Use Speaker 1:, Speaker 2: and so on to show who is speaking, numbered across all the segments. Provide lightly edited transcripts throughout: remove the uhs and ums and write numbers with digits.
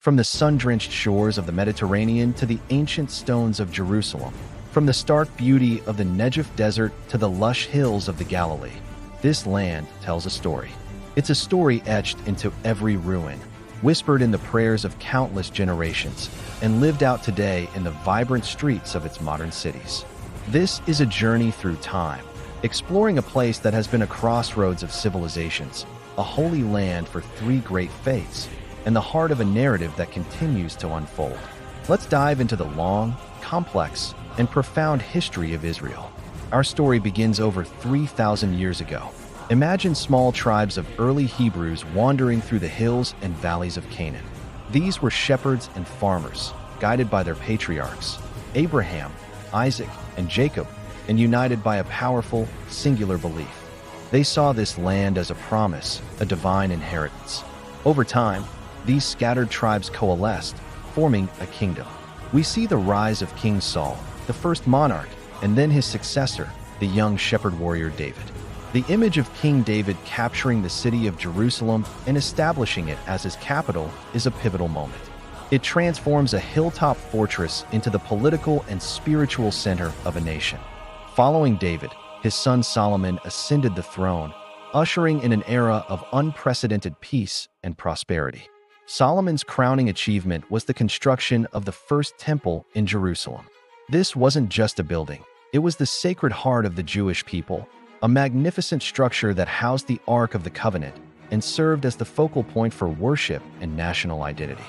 Speaker 1: From the sun-drenched shores of the Mediterranean to the ancient stones of Jerusalem, from the stark beauty of the Negev Desert to the lush hills of the Galilee, this land tells a story. It's a story etched into every ruin, whispered in the prayers of countless generations, and lived out today in the vibrant streets of its modern cities. This is a journey through time, exploring a place that has been a crossroads of civilizations, a holy land for three great faiths, and the heart of a narrative that continues to unfold. Let's dive into the long, complex, and profound history of Israel. Our story begins over 3,000 years ago. Imagine small tribes of early Hebrews wandering through the hills and valleys of Canaan. These were shepherds and farmers, guided by their patriarchs, Abraham, Isaac, and Jacob, and united by a powerful, singular belief. They saw this land as a promise, a divine inheritance. Over time, these scattered tribes coalesced, forming a kingdom. We see the rise of King Saul, the first monarch, and then his successor, the young shepherd warrior David. The image of King David capturing the city of Jerusalem and establishing it as his capital is a pivotal moment. It transforms a hilltop fortress into the political and spiritual center of a nation. Following David, his son Solomon ascended the throne, ushering in an era of unprecedented peace and prosperity. Solomon's crowning achievement was the construction of the first temple in Jerusalem. This wasn't just a building, it was the sacred heart of the Jewish people, a magnificent structure that housed the Ark of the Covenant and served as the focal point for worship and national identity.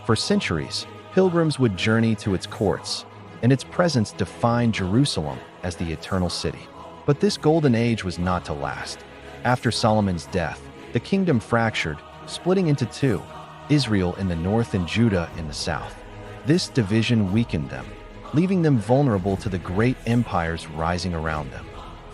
Speaker 1: For centuries, pilgrims would journey to its courts, and its presence defined Jerusalem as the eternal city. But this golden age was not to last. After Solomon's death, the kingdom fractured, splitting into two, Israel in the north and Judah in the south. This division weakened them, leaving them vulnerable to the great empires rising around them.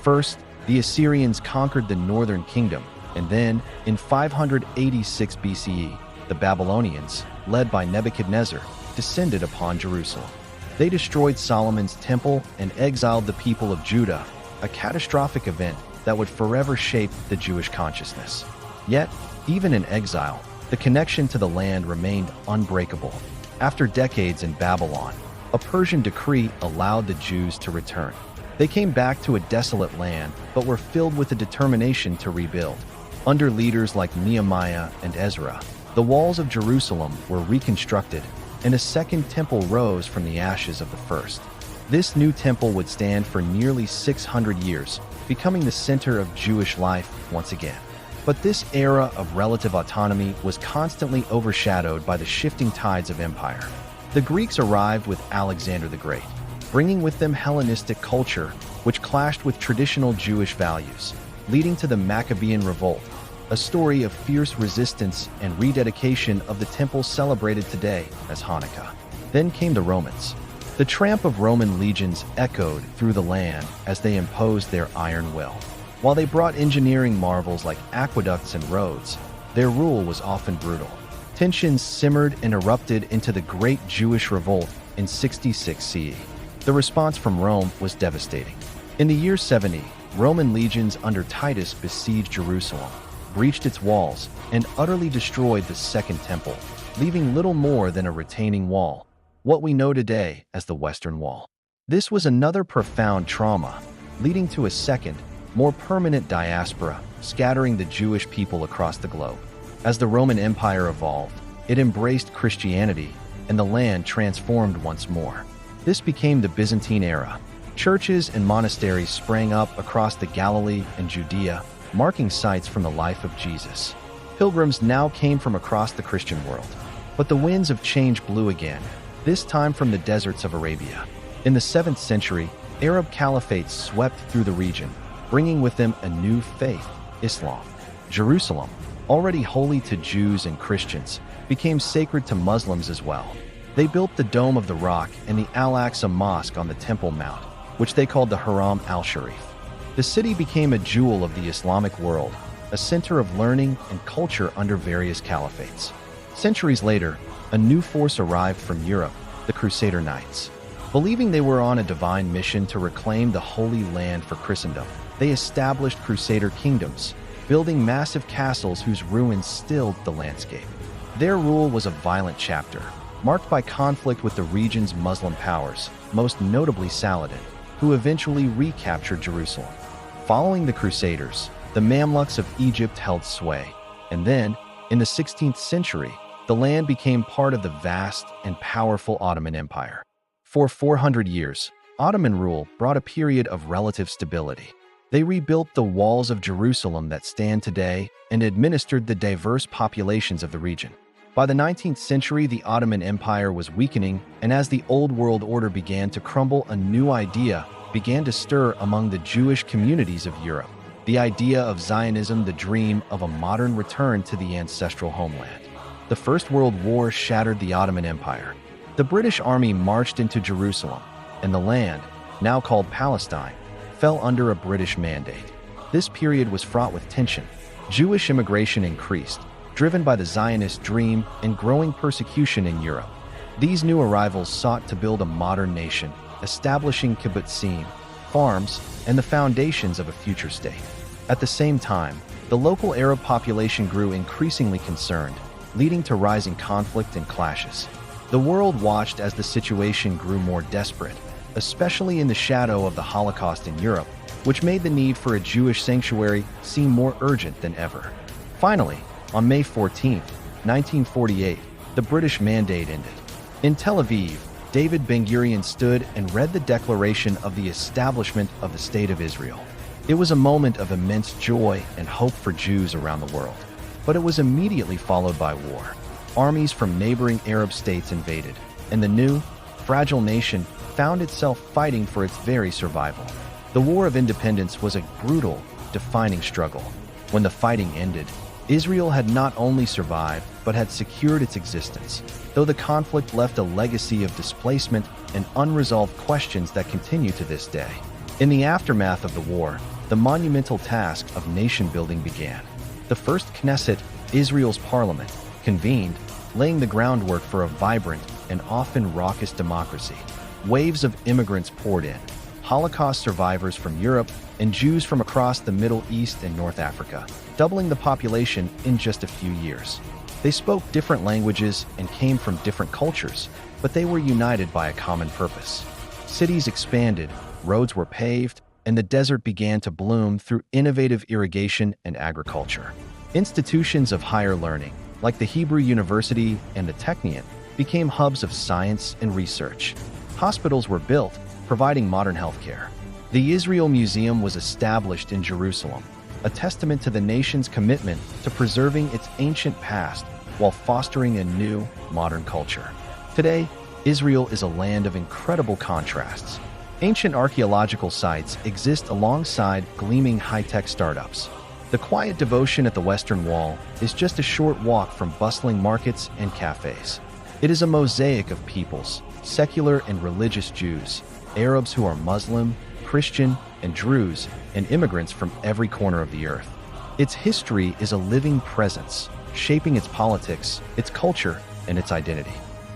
Speaker 1: First, the Assyrians conquered the northern kingdom, and then, in 586 BCE, the Babylonians, led by Nebuchadnezzar, descended upon Jerusalem. They destroyed Solomon's temple and exiled the people of Judah, a catastrophic event that would forever shape the Jewish consciousness. Yet, even in exile, the connection to the land remained unbreakable. After decades in Babylon, a Persian decree allowed the Jews to return. They came back to a desolate land, but were filled with a determination to rebuild. Under leaders like Nehemiah and Ezra, the walls of Jerusalem were reconstructed, and a second temple rose from the ashes of the first. This new temple would stand for nearly 600 years, becoming the center of Jewish life once again. But this era of relative autonomy was constantly overshadowed by the shifting tides of empire. The Greeks arrived with Alexander the Great, bringing with them Hellenistic culture, which clashed with traditional Jewish values, leading to the Maccabean Revolt, a story of fierce resistance and rededication of the temple celebrated today as Hanukkah. Then came the Romans. The tramp of Roman legions echoed through the land as they imposed their iron will. While they brought engineering marvels like aqueducts and roads, their rule was often brutal. Tensions simmered and erupted into the Great Jewish Revolt in 66 CE. The response from Rome was devastating. In the year 70, Roman legions under Titus besieged Jerusalem, breached its walls, and utterly destroyed the Second Temple, leaving little more than a retaining wall, what we know today as the Western Wall. This was another profound trauma, leading to a second, more permanent diaspora, scattering the Jewish people across the globe. As the Roman Empire evolved, it embraced Christianity, and the land transformed once more. This became the Byzantine era. Churches and monasteries sprang up across the Galilee and Judea, marking sites from the life of Jesus. Pilgrims now came from across the Christian world. But the winds of change blew again, this time from the deserts of Arabia. In the 7th century, Arab caliphates swept through the region, bringing with them a new faith, Islam. Jerusalem, already holy to Jews and Christians, became sacred to Muslims as well. They built the Dome of the Rock and the Al-Aqsa Mosque on the Temple Mount, which they called the Haram al-Sharif. The city became a jewel of the Islamic world, a center of learning and culture under various caliphates. Centuries later, a new force arrived from Europe, the Crusader Knights. Believing they were on a divine mission to reclaim the Holy Land for Christendom, they established Crusader kingdoms, building massive castles whose ruins stilled the landscape. Their rule was a violent chapter, marked by conflict with the region's Muslim powers, most notably Saladin, who eventually recaptured Jerusalem. Following the Crusaders, the Mamluks of Egypt held sway, and then, in the 16th century, the land became part of the vast and powerful Ottoman Empire. For 400 years, Ottoman rule brought a period of relative stability. They rebuilt the walls of Jerusalem that stand today and administered the diverse populations of the region. By the 19th century, the Ottoman Empire was weakening, and as the Old World Order began to crumble, a new idea began to stir among the Jewish communities of Europe. The idea of Zionism, the dream of a modern return to the ancestral homeland. The First World War shattered the Ottoman Empire. The British Army marched into Jerusalem, and the land, now called Palestine, fell under a British mandate. This period was fraught with tension. Jewish immigration increased, driven by the Zionist dream and growing persecution in Europe. These new arrivals sought to build a modern nation, establishing kibbutzim, farms, and the foundations of a future state. At the same time, the local Arab population grew increasingly concerned, leading to rising conflict and clashes. The world watched as the situation grew more desperate, especially in the shadow of the Holocaust in Europe, which made the need for a Jewish sanctuary seem more urgent than ever. Finally, on May 14, 1948, the British Mandate ended. In Tel Aviv, David Ben-Gurion stood and read the declaration of the establishment of the State of Israel. It was a moment of immense joy and hope for Jews around the world. But it was immediately followed by war. Armies from neighboring Arab states invaded, and the new, fragile nation found itself fighting for its very survival. The War of Independence was a brutal, defining struggle. When the fighting ended, Israel had not only survived, but had secured its existence, though the conflict left a legacy of displacement and unresolved questions that continue to this day. In the aftermath of the war, the monumental task of nation-building began. The first Knesset, Israel's parliament, convened, laying the groundwork for a vibrant and often raucous democracy. Waves of immigrants poured in, Holocaust survivors from Europe and Jews from across the Middle East and North Africa, doubling the population in just a few years. They spoke different languages and came from different cultures, but they were united by a common purpose. Cities expanded, roads were paved, and the desert began to bloom through innovative irrigation and agriculture. Institutions of higher learning, like the Hebrew University and the Technion, became hubs of science and research. Hospitals were built, providing modern healthcare. The Israel Museum was established in Jerusalem, a testament to the nation's commitment to preserving its ancient past while fostering a new, modern culture. Today, Israel is a land of incredible contrasts. Ancient archaeological sites exist alongside gleaming high-tech startups. The quiet devotion at the Western Wall is just a short walk from bustling markets and cafes. It is a mosaic of peoples, secular and religious Jews, Arabs who are Muslim, Christian, and Druze, and immigrants from every corner of the earth. Its history is a living presence, shaping its politics, its culture, and its identity.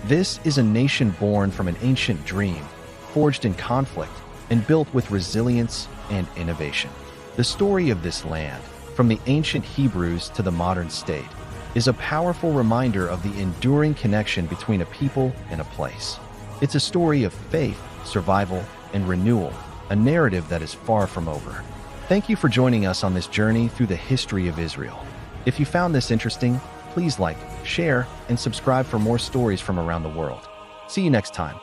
Speaker 1: This is a nation born from an ancient dream, forged in conflict, and built with resilience and innovation. The story of this land, from the ancient Hebrews to the modern state, is a powerful reminder of the enduring connection between a people and a place. It's a story of faith, survival, and renewal, a narrative that is far from over. Thank you for joining us on this journey through the history of Israel. If you found this interesting, please like, share, and subscribe for more stories from around the world. See you next time.